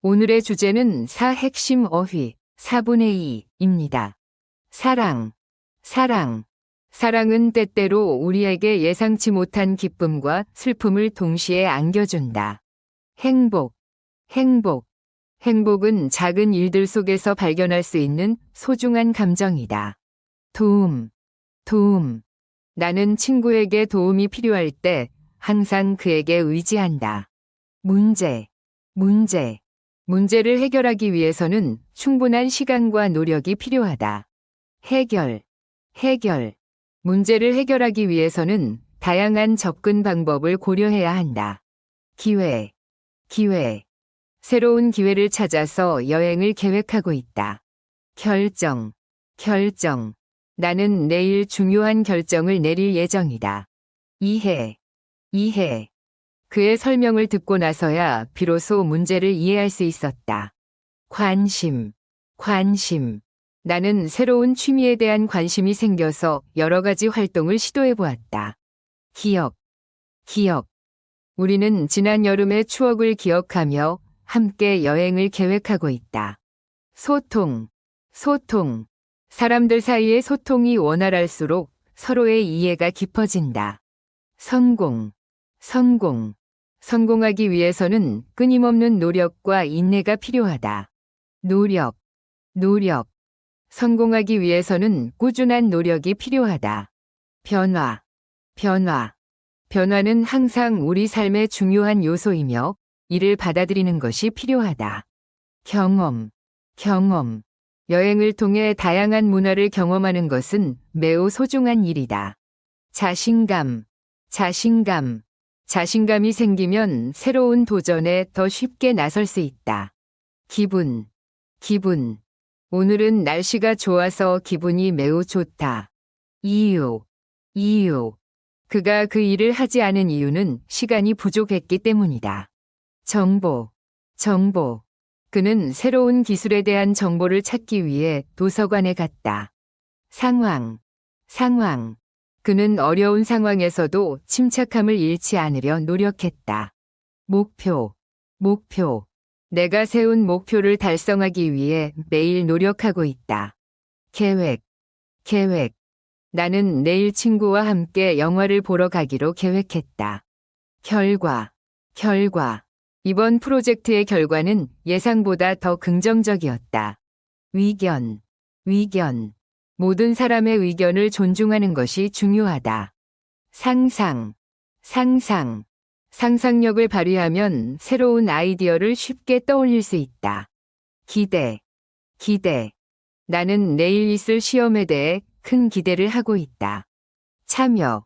오늘의 주제는 핵심 어휘 4분의 2입니다. 사랑, 사랑. 사랑은 때때로 우리에게 예상치 못한 기쁨과 슬픔을 동시에 안겨준다. 행복, 행복. 행복은 작은 일들 속에서 발견할 수 있는 소중한 감정이다. 도움, 도움. 나는 친구에게 도움이 필요할 때 항상 그에게 의지한다. 문제, 문제. 문제를 해결하기 위해서는 충분한 시간과 노력이 필요하다. 해결, 해결. 문제를 해결하기 위해서는 다양한 접근 방법을 고려해야 한다. 기회, 기회. 새로운 기회를 찾아서 여행을 계획하고 있다. 결정, 결정. 나는 내일 중요한 결정을 내릴 예정이다. 이해, 이해. 그의 설명을 듣고 나서야 비로소 문제를 이해할 수 있었다. 관심, 관심. 나는 새로운 취미에 대한 관심이 생겨서 여러 가지 활동을 시도해 보았다. 기억, 기억. 우리는 지난 여름의 추억을 기억하며 함께 여행을 계획하고 있다. 소통, 소통. 사람들 사이의 소통이 원활할수록 서로의 이해가 깊어진다. 성공, 성공. 성공하기 위해서는 끊임없는 노력과 인내가 필요하다. 노력, 노력. 성공하기 위해서는 꾸준한 노력이 필요하다. 변화, 변화. 변화는 항상 우리 삶의 중요한 요소이며 이를 받아들이는 것이 필요하다. 경험, 경험. 여행을 통해 다양한 문화를 경험하는 것은 매우 소중한 일이다. 자신감, 자신감. 자신감이 생기면 새로운 도전에 더 쉽게 나설 수 있다. 기분, 기분. 오늘은 날씨가 좋아서 기분이 매우 좋다. 이유, 이유. 그가 그 일을 하지 않은 이유는 시간이 부족했기 때문이다. 정보, 정보. 그는 새로운 기술에 대한 정보를 찾기 위해 도서관에 갔다. 상황, 상황. 그는 어려운 상황에서도 침착함을 잃지 않으려 노력했다. 목표, 목표. 내가 세운 목표를 달성하기 위해 매일 노력하고 있다. 계획, 계획. 나는 내일 친구와 함께 영화를 보러 가기로 계획했다. 결과, 결과. 이번 프로젝트의 결과는 예상보다 더 긍정적이었다. 위견, 위견. 모든 사람의 의견을 존중하는 것이 중요하다. 상상, 상상. 상상력을 발휘하면 새로운 아이디어를 쉽게 떠올릴 수 있다. 기대, 기대. 나는 내일 있을 시험에 대해 큰 기대를 하고 있다. 참여,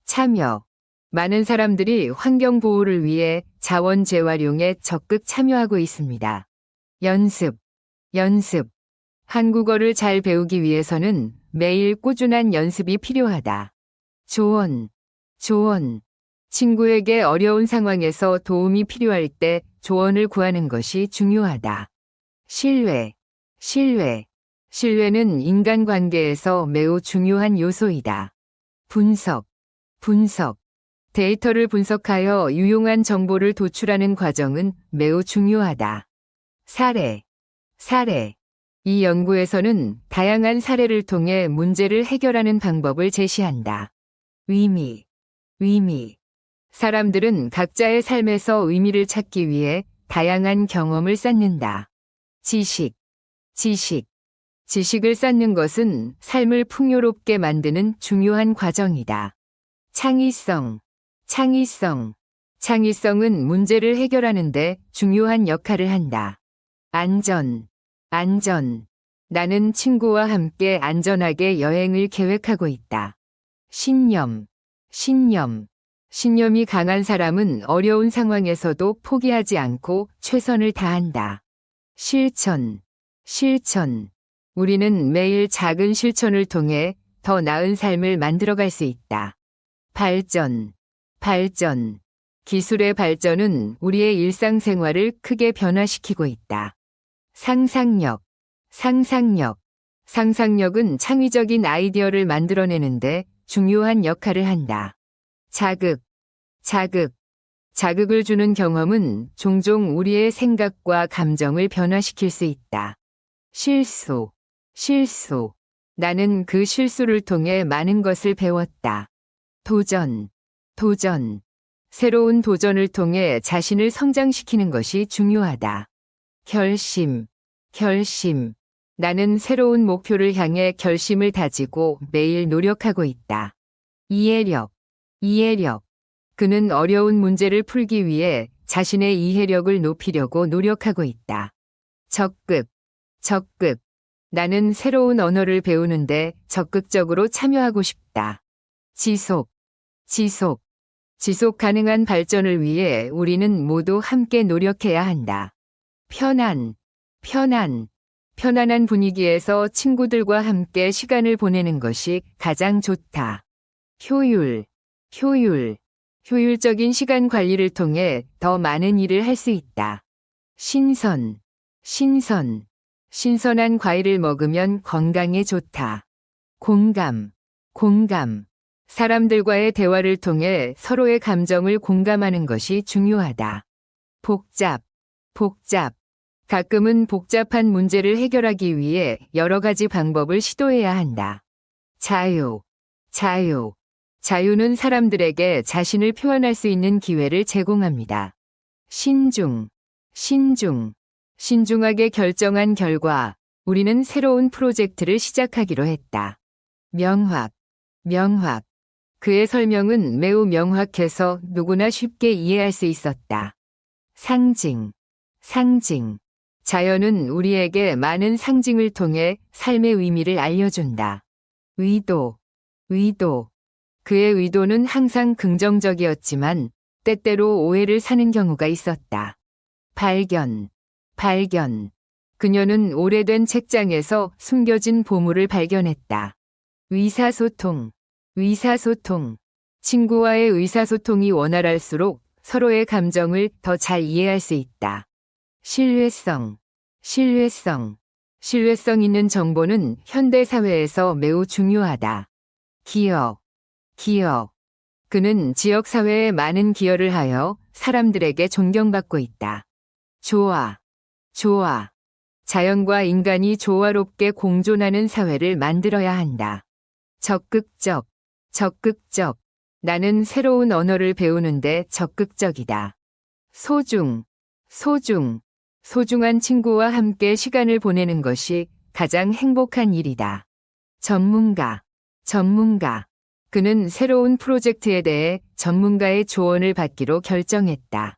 참여. 많은 사람들이 환경 보호를 위해 자원 재활용에 적극 참여하고 있습니다. 연습, 연습. 한국어를 잘 배우기 위해서는 매일 꾸준한 연습이 필요하다. 조언, 조언. 친구에게 어려운 상황에서 도움이 필요할 때 조언을 구하는 것이 중요하다. 신뢰, 신뢰. 신뢰는 인간관계에서 매우 중요한 요소이다. 분석, 분석. 데이터를 분석하여 유용한 정보를 도출하는 과정은 매우 중요하다. 사례, 사례. 이 연구에서는 다양한 사례를 통해 문제를 해결하는 방법을 제시한다. 의미, 의미. 사람들은 각자의 삶에서 의미를 찾기 위해 다양한 경험을 쌓는다. 지식, 지식. 지식을 쌓는 것은 삶을 풍요롭게 만드는 중요한 과정이다. 창의성, 창의성. 창의성은 문제를 해결하는 데 중요한 역할을 한다. 안전, 안전. 나는 친구와 함께 안전하게 여행을 계획하고 있다. 신념, 신념. 신념이 강한 사람은 어려운 상황에서도 포기하지 않고 최선을 다한다. 실천, 실천. 우리는 매일 작은 실천을 통해 더 나은 삶을 만들어갈 수 있다. 발전, 발전. 기술의 발전은 우리의 일상생활을 크게 변화시키고 있다. 상상력, 상상력. 상상력은 창의적인 아이디어를 만들어내는데 중요한 역할을 한다. 자극, 자극. 자극을 주는 경험은 종종 우리의 생각과 감정을 변화시킬 수 있다. 실수, 실수. 나는 그 실수를 통해 많은 것을 배웠다. 도전, 도전. 새로운 도전을 통해 자신을 성장시키는 것이 중요하다. 결심, 결심. 나는 새로운 목표를 향해 결심을 다지고 매일 노력하고 있다. 이해력, 이해력. 그는 어려운 문제를 풀기 위해 자신의 이해력을 높이려고 노력하고 있다. 적극, 적극. 나는 새로운 언어를 배우는데 적극적으로 참여하고 싶다. 지속, 지속. 지속 가능한 발전을 위해 우리는 모두 함께 노력해야 한다. 편안, 편안. 편안한 분위기에서 친구들과 함께 시간을 보내는 것이 가장 좋다. 효율, 효율. 효율적인 시간 관리를 통해 더 많은 일을 할 수 있다. 신선, 신선. 신선한 과일을 먹으면 건강에 좋다. 공감, 공감. 사람들과의 대화를 통해 서로의 감정을 공감하는 것이 중요하다. 복잡, 복잡. 가끔은 복잡한 문제를 해결하기 위해 여러 가지 방법을 시도해야 한다. 자유, 자유. 자유는 사람들에게 자신을 표현할 수 있는 기회를 제공합니다. 신중, 신중. 신중하게 결정한 결과 우리는 새로운 프로젝트를 시작하기로 했다. 명확, 명확. 그의 설명은 매우 명확해서 누구나 쉽게 이해할 수 있었다. 상징, 상징. 자연은 우리에게 많은 상징을 통해 삶의 의미를 알려준다. 의도, 의도. 그의 의도는 항상 긍정적이었지만 때때로 오해를 사는 경우가 있었다. 발견, 발견. 그녀는 오래된 책장에서 숨겨진 보물을 발견했다. 의사소통, 의사소통. 친구와의 의사소통이 원활할수록 서로의 감정을 더 잘 이해할 수 있다. 신뢰성, 신뢰성. 신뢰성 있는 정보는 현대 사회에서 매우 중요하다. 기여, 기여. 그는 지역 사회에 많은 기여를 하여 사람들에게 존경받고 있다. 조화, 조화. 자연과 인간이 조화롭게 공존하는 사회를 만들어야 한다. 적극적, 적극적. 나는 새로운 언어를 배우는데 적극적이다. 소중, 소중. 소중한 친구와 함께 시간을 보내는 것이 가장 행복한 일이다. 전문가, 전문가. 그는 새로운 프로젝트에 대해 전문가의 조언을 받기로 결정했다.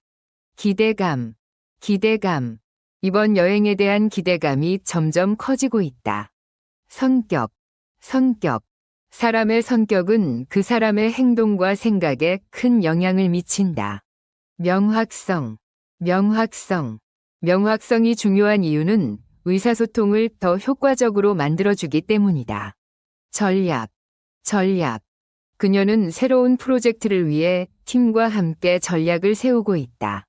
기대감, 기대감. 이번 여행에 대한 기대감이 점점 커지고 있다. 성격, 성격. 사람의 성격은 그 사람의 행동과 생각에 큰 영향을 미친다. 명확성, 명확성. 명확성이 중요한 이유는 의사소통을 더 효과적으로 만들어주기 때문이다. 전략, 전략. 그녀는 새로운 프로젝트를 위해 팀과 함께 전략을 세우고 있다.